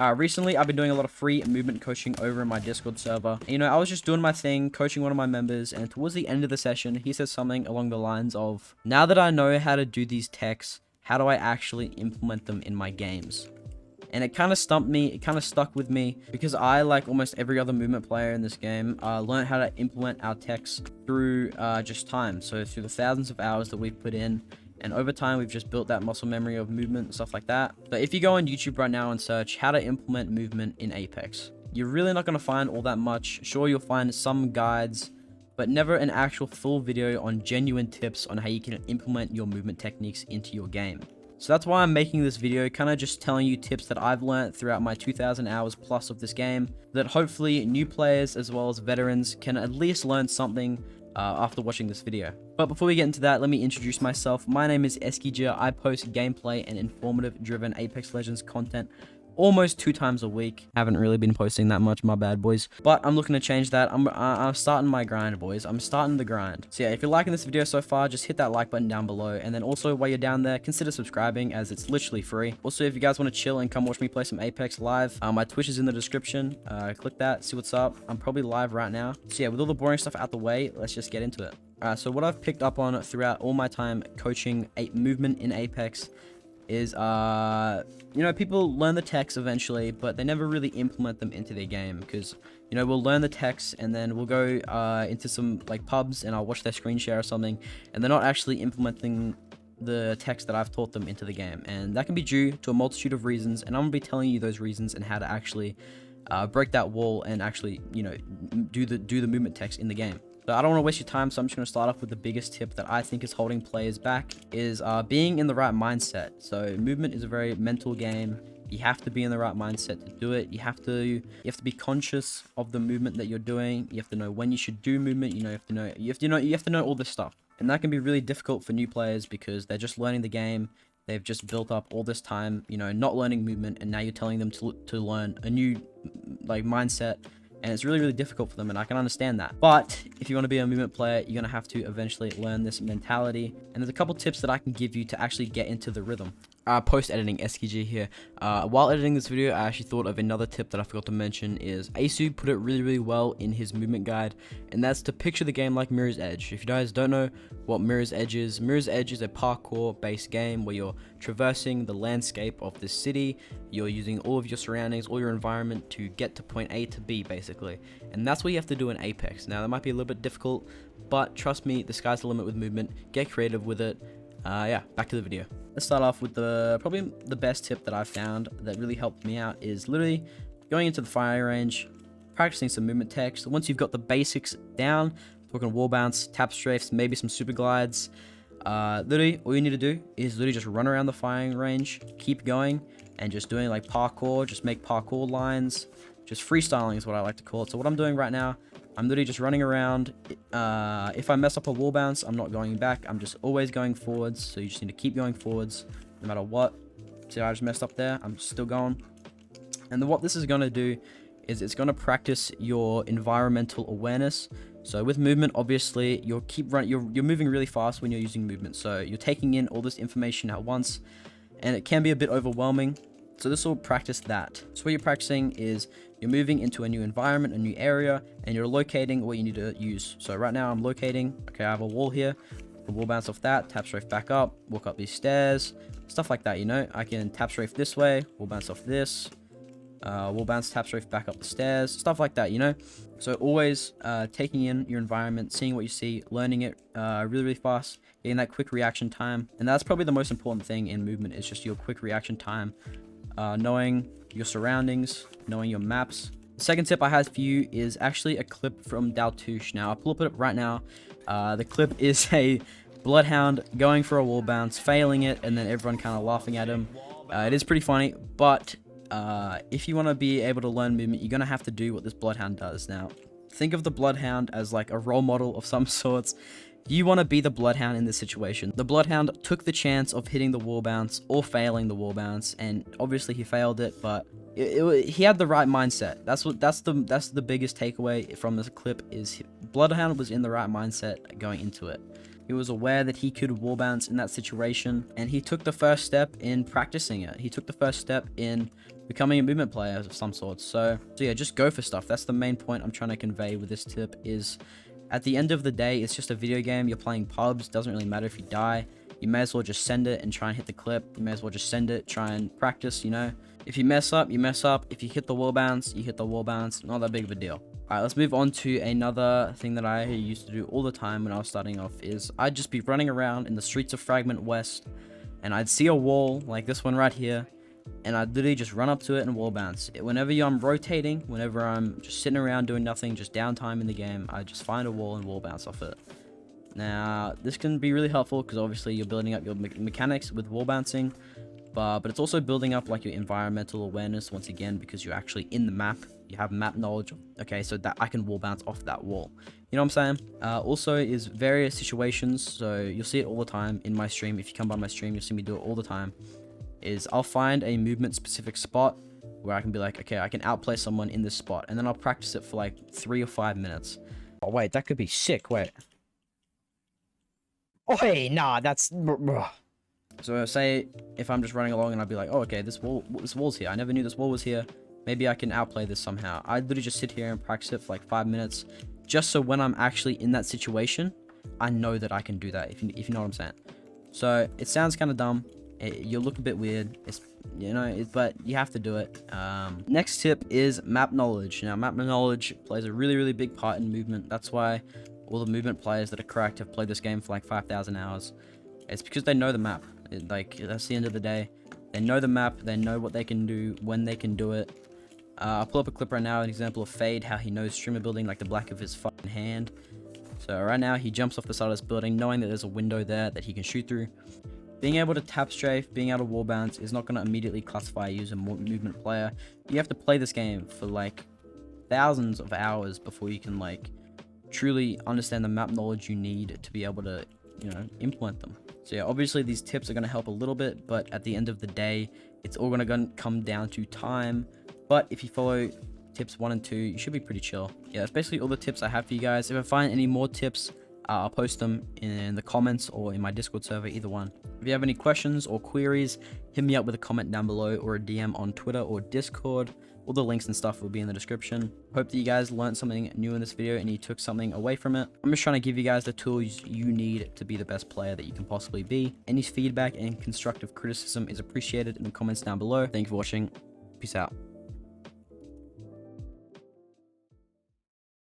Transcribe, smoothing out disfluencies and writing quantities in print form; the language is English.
Recently, I've been doing a lot of free movement coaching over in my Discord server. You know, I was just doing my thing, coaching one of my members, and towards the end of the session, he said something along the lines of, now that I know how to do these techs, how do I actually implement them in my games? And it kind of stumped me, it kind of stuck with me, because I, like almost every other movement player in this game, learned how to implement our techs through just time. So through the thousands of hours that we've put in, and over time we've just built that muscle memory of movement and stuff like that. But if you go on YouTube right now and search how to implement movement in Apex, you're really not going to find all that much. Sure, you'll find some guides, but never an actual full video on genuine tips on how you can implement your movement techniques into your game. So that's why I'm making this video, kind of just telling you tips that I've learned throughout my 2,000 hours plus of this game, that hopefully new players as well as veterans can at least learn something after watching this video. But before we get into that, let me introduce myself. My name is Eskyja. I post gameplay and informative driven Apex Legends content almost 2 times a week. Haven't really been posting that much, my bad, boys. But I'm looking to change that. I'm starting my grind, boys. I'm starting the grind. So yeah, if you're liking this video so far, just hit that like button down below. And then also, while you're down there, consider subscribing, as it's literally free. Also, if you guys want to chill and come watch me play some Apex live, my Twitch is in the description. Click that, see what's up. I'm probably live right now. So yeah, with all the boring stuff out the way, let's just get into it. So what I've picked up on throughout all my time coaching movement in Apex is, you know, people learn the techs eventually, but they never really implement them into their game, because, you know, we'll learn the techs and then we'll go into some like pubs and I'll watch their screen share or something, and they're not actually implementing the techs that I've taught them into the game. And that can be due to a multitude of reasons, and I'm gonna be telling you those reasons and how to actually break that wall and actually, you know, do the movement techs in the game. So I don't want to waste your time, so I'm just going to start off with the biggest tip that I think is holding players back, is being in the right mindset. So movement is a very mental game. You have to be in the right mindset to do it. You have to be conscious of the movement that you're doing. You have to know when you should do movement. You have to know all this stuff. And that can be really difficult for new players, because they're just learning the game. They've just built up all this time, you know, not learning movement, and now you're telling them to learn a new like mindset. And it's really, really difficult for them, and I can understand that. But if you want to be a movement player, you're going to have to eventually learn this mentality. And there's a couple tips that I can give you to actually get into the rhythm. Post-editing, Eskyja here. While editing this video, I actually thought of another tip that I forgot to mention. Is Asu put it really, really well in his movement guide, and that's to picture the game like Mirror's Edge. If you guys don't know what Mirror's Edge is a parkour-based game where you're traversing the landscape of this city. You're using all of your surroundings, all your environment to get to point A to B, basically. And that's what you have to do in Apex. Now, that might be a little bit difficult, but trust me, the sky's the limit with movement. Get creative with it. Yeah, back to the video. Let's start off with probably the best tip that I've found that really helped me out, is literally going into the firing range, practicing some movement techs. Once you've got the basics down, talking wall bounce, tap strafes, maybe some super glides, literally all you need to do is literally just run around the firing range, keep going, and just doing like parkour. Just make parkour lines. Just freestyling is what I like to call it. So what I'm doing right now, I'm literally just running around. If I mess up a wall bounce, I'm not going back. I'm just always going forwards. So you just need to keep going forwards no matter what. See, I just messed up there. I'm still going. And what this is going to do is it's going to practice your environmental awareness. So with movement, obviously, you're moving really fast when you're using movement. So you're taking in all this information at once, and it can be a bit overwhelming. So this will practice that. So what you're practicing is you're moving into a new environment, a new area, and you're locating what you need to use. So right now I'm locating, okay, I have a wall here, a wall bounce off that, tap strafe back up, walk up these stairs, stuff like that, you know. I can tap strafe this way, wall bounce off this, wall bounce, tap strafe back up the stairs, stuff like that, you know. So always taking in your environment, seeing what you see, learning it really, really fast, getting that quick reaction time. And that's probably the most important thing in movement, is just your quick reaction time. Knowing your surroundings, knowing your maps. The second tip I have for you is actually a clip from Daltouche. Now, I'll pull it up right now. The clip is a Bloodhound going for a wall bounce, failing it, and then everyone kind of laughing at him. It is pretty funny, but if you want to be able to learn movement, you're going to have to do what this Bloodhound does. Now, think of the Bloodhound as like a role model of some sorts. You want to be the Bloodhound in this situation. The Bloodhound took the chance of hitting the wall bounce or failing the wall bounce, and obviously he failed it, but he had the right mindset. That's the biggest takeaway from this clip, is Bloodhound was in the right mindset going into it. He was aware that he could wall bounce in that situation, and he took the first step in practicing it. He took the first step in becoming a movement player of some sort. So yeah, just go for stuff. That's the main point I'm trying to convey with this tip is, at the end of the day, it's just a video game. You're playing pubs. Doesn't really matter if you die. You may as well just send it and try and hit the clip. You may as well just send it, try and practice, you know. If you mess up, you mess up. If you hit the wall bounce, you hit the wall bounce. Not that big of a deal. Alright, let's move on to another thing that I used to do all the time when I was starting off is I'd just be running around in the streets of Fragment West, and I'd see a wall like this one right here, and I'd literally just run up to it and wall bounce. Whenever I'm rotating, whenever I'm just sitting around doing nothing, just downtime in the game, I just find a wall and wall bounce off it. Now, this can be really helpful because obviously you're building up your mechanics with wall bouncing, but it's also building up like your environmental awareness once again, because you're actually in the map. You have map knowledge. Okay, so that I can wall bounce off that wall. You know what I'm saying? Also is various situations. So you'll see it all the time in my stream. If you come by my stream, you'll see me do it all the time. Is I'll find a movement specific spot where I can be like, okay, I can outplay someone in this spot, and then I'll practice it for like 3 or 5 minutes. Oh wait, that could be sick. Wait. Oh hey, nah, that's. So say if I'm just running along and I'd be like, oh okay, this wall's here. I never knew this wall was here. Maybe I can outplay this somehow. I'd literally just sit here and practice it for like 5 minutes, just so when I'm actually in that situation, I know that I can do that. If you know what I'm saying. So it sounds kind of dumb. You'll look a bit weird. It's but you have to do it. Next tip is map knowledge. Now map knowledge plays a really big part in movement. That's why all the movement players that are cracked have played this game for like 5,000 hours. It's because they know the map. Like that's the end of the day. They know the map. They know what they can do when they can do it. I'll pull up a clip right now, an example of Fade, how he knows streamer building like the black of his fucking hand. So right now he jumps off the side of this building knowing that there's a window there that he can shoot through. Being able to tap strafe, being able to wall bounce is not going to immediately classify you as a movement player. You have to play this game for like thousands of hours before you can like truly understand the map knowledge you need to be able to, you know, implement them. So yeah, obviously these tips are going to help a little bit, but at the end of the day, it's all going to come down to time. But if you follow tips 1 and 2, you should be pretty chill. Yeah, that's basically all the tips I have for you guys. If I find any more tips, I'll post them in the comments or in my Discord server, either one. If you have any questions or queries, hit me up with a comment down below or a DM on Twitter or Discord. All the links and stuff will be in the description. Hope that you guys learned something new in this video and you took something away from it. I'm just trying to give you guys the tools you need to be the best player that you can possibly be. Any feedback and constructive criticism is appreciated in the comments down below. Thank you for watching. Peace out.